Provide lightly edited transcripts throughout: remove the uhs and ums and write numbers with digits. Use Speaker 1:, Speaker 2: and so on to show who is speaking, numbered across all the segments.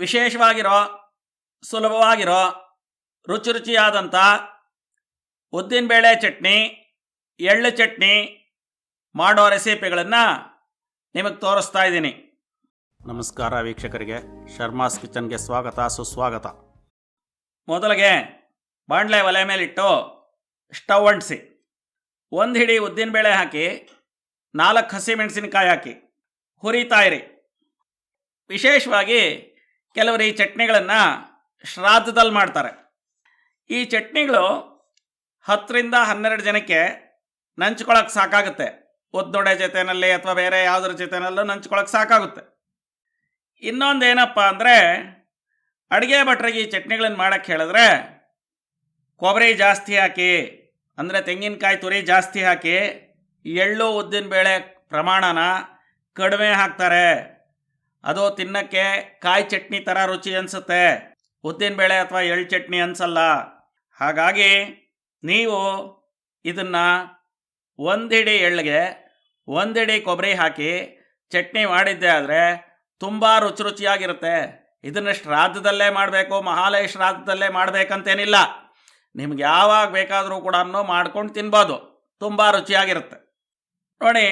Speaker 1: ವಿಶೇಷವಾಗಿರೋ ಸುಲಭವಾಗಿರೋ ರುಚಿ ರುಚಿಯಾದಂಥ ಉದ್ದಿನಬೇಳೆ ಚಟ್ನಿ, ಎಳ್ಳು ಚಟ್ನಿ ಮಾಡೋ ರೆಸಿಪಿಗಳನ್ನು ನಿಮಗೆ ತೋರಿಸ್ತಾ ಇದ್ದೀನಿ. ನಮಸ್ಕಾರ ವೀಕ್ಷಕರಿಗೆ, ಶರ್ಮಾಸ್ ಕಿಚನ್ಗೆ ಸ್ವಾಗತ ಸುಸ್ವಾಗತ. ಮೊದಲಿಗೆ ಬಾಣಲೆ ಒಲೆ ಮೇಲಿಟ್ಟು ಸ್ಟವ್ ಅಂಟಿಸಿ, ಒಂದು ಹಿಡಿ ಉದ್ದಿನಬೇಳೆ ಹಾಕಿ 4 ಹಸಿಮೆಣಸಿನಕಾಯಿ ಹಾಕಿ ಹುರಿತಾ ಇರಿ. ವಿಶೇಷವಾಗಿ ಕೆಲವರು ಈ ಚಟ್ನಿಗಳನ್ನು ಶ್ರಾದ್ದದಲ್ಲಿ ಮಾಡ್ತಾರೆ. ಈ ಚಟ್ನಿಗಳು 10ರಿಂದ 12 ಜನಕ್ಕೆ ನಂಚ್ಕೊಳ್ಳೋಕೆ ಸಾಕಾಗುತ್ತೆ. ಉದ್ದೊಡೆ ಜೊತೆಯಲ್ಲಿ ಅಥವಾ ಬೇರೆ ಯಾವುದ್ರ ಜೊತೆನಲ್ಲೂ ನಂಚ್ಕೊಳ್ಳೋಕೆ ಸಾಕಾಗುತ್ತೆ. ಇನ್ನೊಂದು ಏನಪ್ಪ ಅಂದರೆ, ಅಡುಗೆ ಭಟ್ರಿಗೆ ಈ ಚಟ್ನಿಗಳನ್ನು ಮಾಡೋಕ್ಕೆ ಹೇಳಿದ್ರೆ ಕೊಬ್ಬರಿ ಜಾಸ್ತಿ ಹಾಕಿ, ಅಂದರೆ ತೆಂಗಿನಕಾಯಿ ತುರಿ ಜಾಸ್ತಿ ಹಾಕಿ, ಎಳ್ಳು ಉದ್ದಿನಬೇಳೆ ಪ್ರಮಾಣನ ಕಡಿಮೆ ಹಾಕ್ತಾರೆ. ಅದು ತಿನ್ನೋಕ್ಕೆ ಕಾಯಿ ಚಟ್ನಿ ಥರ ರುಚಿ ಅನಿಸುತ್ತೆ, ಉದ್ದಿನಬೇಳೆ ಅಥವಾ ಎಳ್ಳು ಚಟ್ನಿ ಅನಿಸಲ್ಲ. ಹಾಗಾಗಿ ನೀವು ಇದನ್ನು 1 ಹಿಡಿ ಎಳ್ಳಿಗೆ 1 ಹಿಡಿ ಕೊಬ್ಬರಿ ಹಾಕಿ ಚಟ್ನಿ ಮಾಡಿದ್ದೆ ಆದರೆ ತುಂಬ ರುಚಿಯಾಗಿರುತ್ತೆ. ಇದನ್ನು ಶ್ರಾದ್ದದಲ್ಲೇ ಮಾಡಬೇಕು, ಮಹಾಲಯ ಶ್ರಾದ್ದದಲ್ಲೇ ಮಾಡಬೇಕಂತೇನಿಲ್ಲ. ನಿಮ್ಗೆ ಯಾವಾಗ ಬೇಕಾದರೂ ಕೂಡ ಮಾಡ್ಕೊಂಡು ತಿನ್ಬೋದು, ತುಂಬ ರುಚಿಯಾಗಿರುತ್ತೆ. ನೋಡಿ,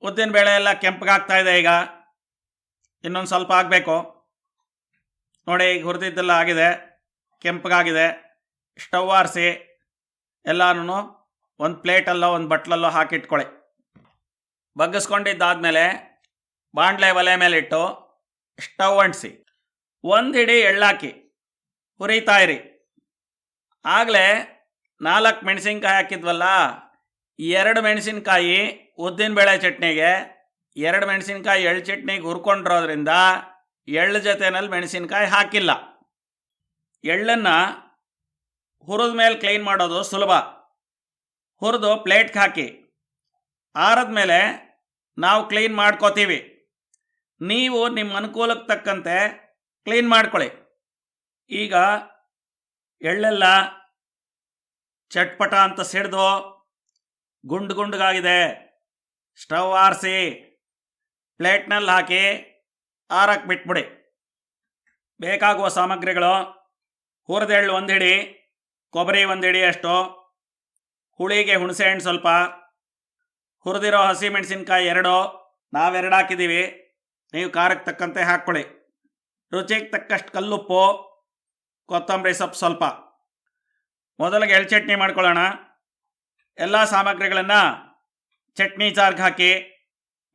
Speaker 1: ಉದ್ದಿನಬೇಳೆ ಎಲ್ಲ ಕೆಂಪಗಾಗ್ತಾ ಇದೆ. ಈಗ ಇನ್ನೊಂದು ಸ್ವಲ್ಪ ಆಗಬೇಕು. ನೋಡಿ, ಈಗ ಹುರಿದಿದ್ದೆಲ್ಲ ಆಗಿದೆ, ಕೆಂಪಗಾಗಿದೆ. ಸ್ಟವ್ ಆರಿಸಿ ಎಲ್ಲನೂ ಒಂದು ಪ್ಲೇಟಲ್ಲೋ ಒಂದು ಬಟ್ಲಲ್ಲೋ ಹಾಕಿಟ್ಕೊಳ್ಳಿ. ಬಗ್ಗಿಸ್ಕೊಂಡಿದ್ದಾದಮೇಲೆ ಬಾಣಲೆ ಒಲೆ ಮೇಲಿಟ್ಟು ಸ್ಟವ್ ಅಂಟಿಸಿ 1 ಹಿಡಿ ಎಳ್ಳಾಕಿ ಹುರಿತಾ ಇರಿ. ಆಗಲೇ 4 ಮೆಣಸಿನ್ಕಾಯಿ ಹಾಕಿದ್ವಲ್ಲ, 2 ಮೆಣಸಿನ್ಕಾಯಿ ಉದ್ದಿನಬೇಳೆ ಚಟ್ನಿಗೆ, 2 ಮೆಣಸಿನ್ಕಾಯಿ ಎಳ್ಳು ಚಟ್ನಿಗೆ ಹುರ್ಕೊಂಡಿರೋದ್ರಿಂದ ಎಳ್ಳು ಜೊತೆಯಲ್ಲಿ ಮೆಣಸಿನ್ಕಾಯಿ ಹಾಕಿಲ್ಲ. ಎಳ್ಳನ್ನು ಹುರಿದ ಮೇಲೆ ಕ್ಲೀನ್ ಮಾಡೋದು ಸುಲಭ. ಹುರಿದು ಪ್ಲೇಟ್ಗೆ ಹಾಕಿ ಆರದ ಮೇಲೆ ನಾವು ಕ್ಲೀನ್ ಮಾಡ್ಕೋತೀವಿ. ನೀವು ನಿಮ್ಮ ಅನುಕೂಲಕ್ಕೆ ತಕ್ಕಂತೆ ಕ್ಲೀನ್ ಮಾಡ್ಕೊಳ್ಳಿ. ಈಗ ಎಳ್ಳೆಲ್ಲ ಚಟ್ಪಟ ಅಂತ ಸಿಡ್ದು ಗುಂಡುಗಾಗಿದೆ. ಸ್ಟವ್ ಆರಿಸಿ ಪ್ಲೇಟ್ನಲ್ಲಿ ಹಾಕಿ ಆರಕ್ಕೆ ಬಿಟ್ಬಿಡಿ. ಬೇಕಾಗುವ ಸಾಮಗ್ರಿಗಳು: ಹುರಿದೆಳ್ಳು 1 ಹಿಡಿ, ಕೊಬ್ಬರಿ 1 ಹಿಡಿ ಅಷ್ಟು, ಹುಳಿಗೆ ಹುಣಸೆಹಣ್ಣು ಸ್ವಲ್ಪ, ಹುರಿದಿರೋ ಹಸಿಮೆಣಸಿನ್ಕಾಯಿ 2, ನಾವು 2 ಹಾಕಿದ್ದೀವಿ, ನೀವು ಖಾರಕ್ಕೆ ತಕ್ಕಂತೆ ಹಾಕ್ಕೊಳ್ಳಿ. ರುಚಿಗೆ ತಕ್ಕಷ್ಟು ಕಲ್ಲುಪ್ಪು, ಕೊತ್ತಂಬರಿ ಸೊಪ್ಪು ಸ್ವಲ್ಪ. ಮೊದಲಿಗೆ ಎಳ್ಳು ಚಟ್ನಿ ಮಾಡ್ಕೊಳ್ಳೋಣ. ಎಲ್ಲ ಸಾಮಗ್ರಿಗಳನ್ನು ಚಟ್ನಿ ಜಾರ್ಗೆ ಹಾಕಿ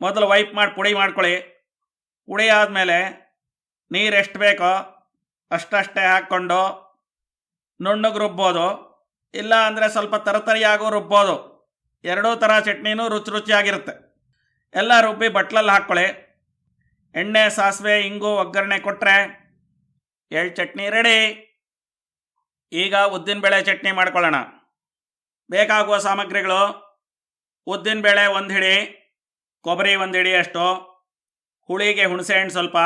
Speaker 1: ಮೊದಲು ವೈಪ್ ಮಾಡಿ ಪುಡಿ ಮಾಡ್ಕೊಳ್ಳಿ. ಪುಡಿ ಆದಮೇಲೆ ನೀರು ಎಷ್ಟು ಬೇಕೋ ಅಷ್ಟೇ ಹಾಕ್ಕೊಂಡು ನುಣ್ಣಗೆ ರುಬ್ಬೋದು, ಇಲ್ಲ ಅಂದರೆ ಸ್ವಲ್ಪ ತರತರಿಯಾಗೂ ರುಬ್ಬೋದು. ಎರಡೂ ಥರ ಚಟ್ನಿನೂ ರುಚಿಯಾಗಿರುತ್ತೆ. ಎಲ್ಲ ರುಬ್ಬಿ ಬಟ್ಲಲ್ಲಿ ಹಾಕ್ಕೊಳ್ಳಿ. ಎಣ್ಣೆ, ಸಾಸಿವೆ, ಇಂಗು ಒಗ್ಗರಣೆ ಕೊಟ್ಟರೆ ಎಳ್ಳು ಚಟ್ನಿ ರೆಡಿ. ಈಗ ಉದ್ದಿನಬೇಳೆ ಚಟ್ನಿ ಮಾಡ್ಕೊಳ್ಳೋಣ. ಬೇಕಾಗುವ ಸಾಮಗ್ರಿಗಳು: ಉದ್ದಿನಬೇಳೆ 1 ಹಿಡಿ, ಕೊಬ್ಬರಿ 1 ಹಿಡಿ ಅಷ್ಟು, ಹುಳಿಗೆ ಹುಣಸೆಹಣ್ಣು ಸ್ವಲ್ಪ,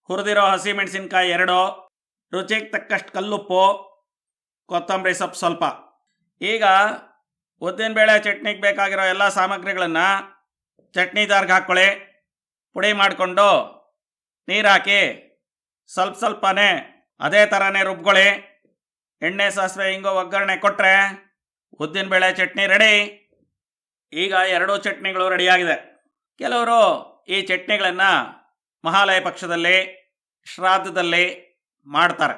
Speaker 1: ಹುರಿದಿರೋ ಹಸಿಮೆಣಸಿನ್ಕಾಯಿ 2, ರುಚಿಗೆ ತಕ್ಕಷ್ಟು ಕಲ್ಲುಪ್ಪು, ಕೊತ್ತಂಬರಿ ಸೊಪ್ಪು ಸ್ವಲ್ಪ. ಈಗ ಉದ್ದಿನಬೇಳೆ ಚಟ್ನಿಗೆ ಬೇಕಾಗಿರೋ ಎಲ್ಲ ಸಾಮಗ್ರಿಗಳನ್ನು ಚಟ್ನಿ ಜಾರ್ಗೆ ಹಾಕ್ಕೊಳ್ಳಿ. ಪುಡಿ ಮಾಡಿಕೊಂಡು ನೀರು ಹಾಕಿ ಸ್ವಲ್ಪನೇ ಅದೇ ಥರನೇ ರುಬ್ಕೊಳ್ಳಿ. ಎಣ್ಣೆ, ಸಾಸಿವೆ, ಇಂಗು ಒಗ್ಗರಣೆ ಕೊಟ್ಟರೆ ಉದ್ದಿನಬೇಳೆ ಚಟ್ನಿ ರೆಡಿ. ಈಗ 2 ಚಟ್ನಿಗಳು ರೆಡಿಯಾಗಿದೆ. ಕೆಲವರು ಈ ಚಟ್ನಿಗಳನ್ನು ಮಹಾಲಯ ಪಕ್ಷದಲ್ಲಿ, ಶ್ರಾದ್ದದಲ್ಲಿ ಮಾಡ್ತಾರೆ.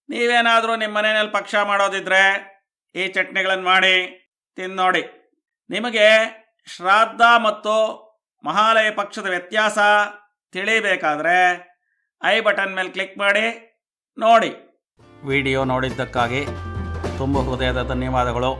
Speaker 1: ನೀವೇನಾದರೂ ನಿಮ್ಮ ಮನೆಯಲ್ಲಿ ಪಕ್ಷ ಮಾಡೋದಿದ್ರೆ ಈ ಚಟ್ನಿಗಳನ್ನು ಮಾಡಿ ತಿನ್ನೋಡಿ. ನಿಮಗೆ ಶ್ರಾದ್ದ ಮತ್ತು ಮಹಾಲಯ ಪಕ್ಷದ ವ್ಯತ್ಯಾಸ ತಿಳಿಬೇಕಾದ್ರೆ ಐ ಬಟನ್ ಮೇಲೆ ಕ್ಲಿಕ್ ಮಾಡಿ ನೋಡಿ. ವಿಡಿಯೋ ನೋಡಿದ್ದಕ್ಕಾಗಿ ತುಂಬ ಹೃದಯದ ಧನ್ಯವಾದಗಳು.